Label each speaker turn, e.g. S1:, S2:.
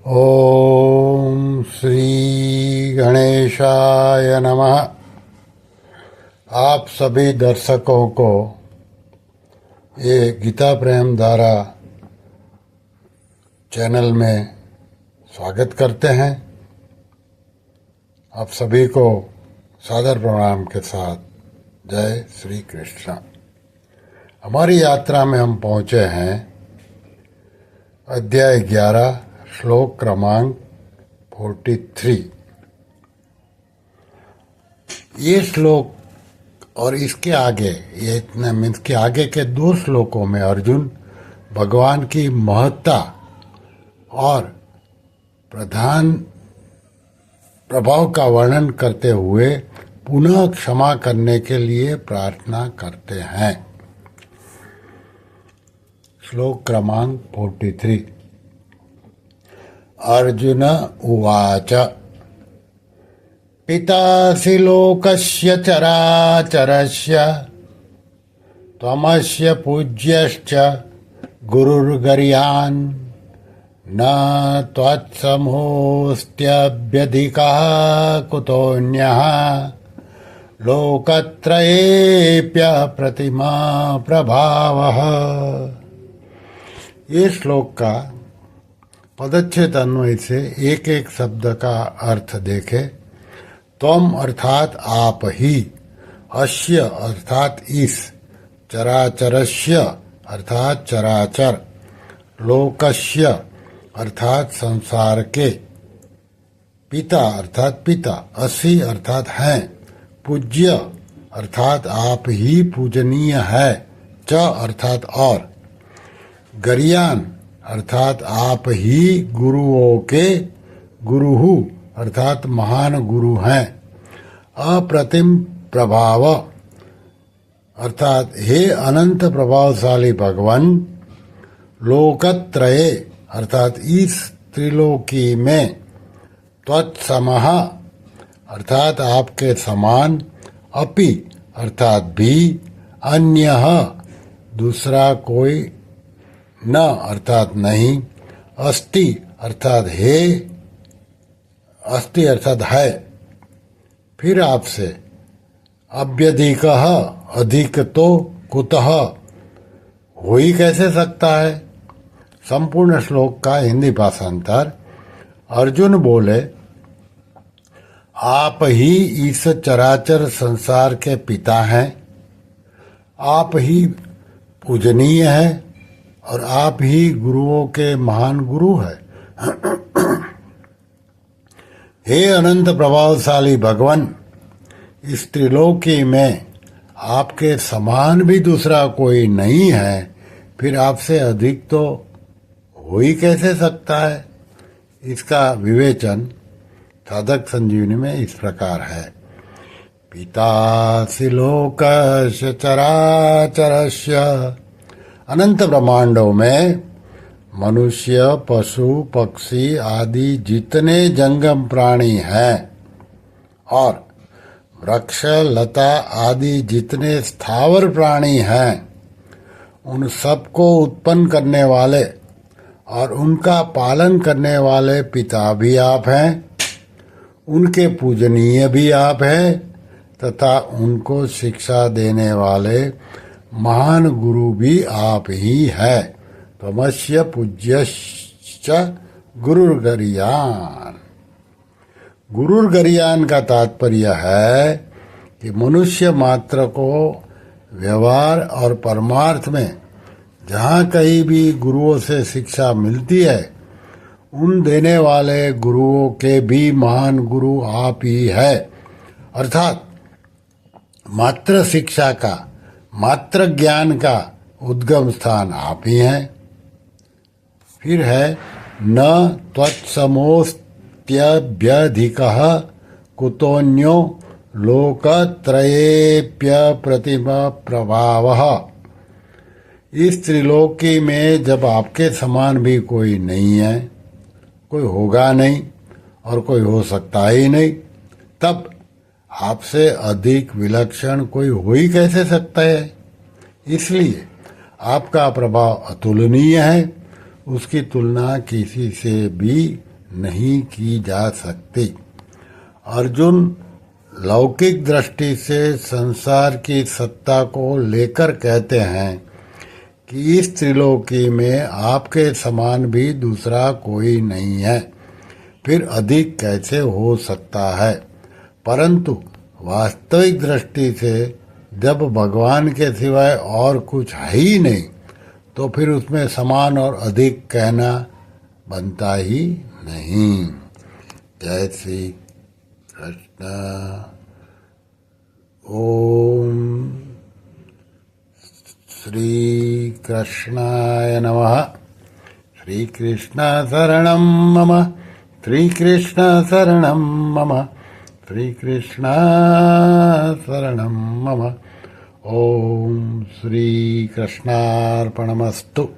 S1: ओम श्री गणेशाय नमः। आप सभी दर्शकों को ये गीता प्रेम धारा चैनल में स्वागत करते हैं। आप सभी को सादर प्रणाम के साथ जय श्री कृष्ण। हमारी यात्रा में हम पहुंचे हैं अध्याय 11 श्लोक क्रमांक 43। ये श्लोक और इसके आगे ये इतने मीन्स के आगे के 2 श्लोकों में अर्जुन भगवान की महत्ता और प्रधान प्रभाव का वर्णन करते हुए पुनः क्षमा करने के लिए प्रार्थना करते हैं। श्लोक क्रमांक 43। अर्जुन उवाच पितासि लोकस्य चराचरस्य त्वमस्य पूज्यश्च गुरुर्गरीयान् न त्वत्समोऽस्त्यभ्यधिकः कुतोऽन्यः लोकत्रयेऽप्यप्रतिमा प्रभावः। ये श्लोक का पदच्छेद अन्वय से एक एक शब्द का अर्थ देखे। त्वम अर्थात आप ही, अस्य अर्थात इस, चराचरस्य अर्थात चराचर, लोकस्य अर्थात संसार के, पिता अर्थात पिता, असि अर्थात हैं, पूज्य अर्थात आप ही पूजनीय है, च अर्थात और, गरीयान अर्थात आप ही गुरुओं के गुरुहु अर्थात महान गुरु हैं, अप्रतिम प्रभाव अर्थात हे अनंत प्रभावशाली भगवान, लोकत्रये अर्थात इस त्रिलोकी में, त्वत्समः अर्थात आपके समान, अपि अर्थात भी, अन्यः दूसरा कोई, न अर्थात नहीं, अस्ति अर्थात है, अस्ति अर्थात है, फिर आपसे, अभ्यधिकः अधिक तो, कुतः हो ही कैसे सकता है। संपूर्ण श्लोक का हिंदी भाषांतर। अर्जुन बोले, आप ही इस चराचर संसार के पिता हैं, आप ही पूजनीय हैं और आप ही गुरुओं के महान गुरु हैं। हे अनंत प्रभावशाली भगवान, इस त्रिलोकी में आपके समान भी दूसरा कोई नहीं है, फिर आपसे अधिक तो हो ही कैसे सकता है। इसका विवेचन साधक संजीवनी में इस प्रकार है। पितासि लोकस्य चराचरस्य, अनंत ब्रह्मांडों में मनुष्य, पशु, पक्षी आदि जितने जंगम प्राणी हैं और वृक्ष, लता आदि जितने स्थावर प्राणी हैं, उन सबको उत्पन्न करने वाले और उनका पालन करने वाले पिता भी आप हैं, उनके पूजनीय भी आप हैं तथा उनको शिक्षा देने वाले महान गुरु भी आप ही है। त्वमस्य पूज्यश्च गुरुर्गरीयान्। गुरुर्गरीयान् का तात्पर्य है कि मनुष्य मात्र को व्यवहार और परमार्थ में जहाँ कहीं भी गुरुओं से शिक्षा मिलती है, उन देने वाले गुरुओं के भी महान गुरु आप ही है। अर्थात मात्र शिक्षा का, मात्र ज्ञान का उद्गम स्थान आप ही हैं। फिर है न त्वत्समोऽस्त्यभ्यधिकः कुतोऽन्यो लोकत्रयेऽप्यप्रतिमा प्रभावः। इस त्रिलोकी में जब आपके समान भी कोई नहीं है, कोई होगा नहीं और कोई हो सकता ही नहीं, तब आपसे अधिक विलक्षण कोई हो ही कैसे सकता है। इसलिए आपका प्रभाव अतुलनीय है, उसकी तुलना किसी से भी नहीं की जा सकती। अर्जुन लौकिक दृष्टि से संसार की सत्ता को लेकर कहते हैं कि इस त्रिलोकी में आपके समान भी दूसरा कोई नहीं है, फिर अधिक कैसे हो सकता है। परंतु वास्तविक दृष्टि से जब भगवान के सिवाय और कुछ है ही नहीं, तो फिर उसमें समान और अधिक कहना बनता ही नहीं। जय श्री कृष्ण। ओम श्री कृष्णाय नमः। श्री कृष्ण शरणं मम, श्री कृष्ण शरणं मम, श्री कृष्ण शरणं मम। ओम श्री कृष्णार्पणमस्तु।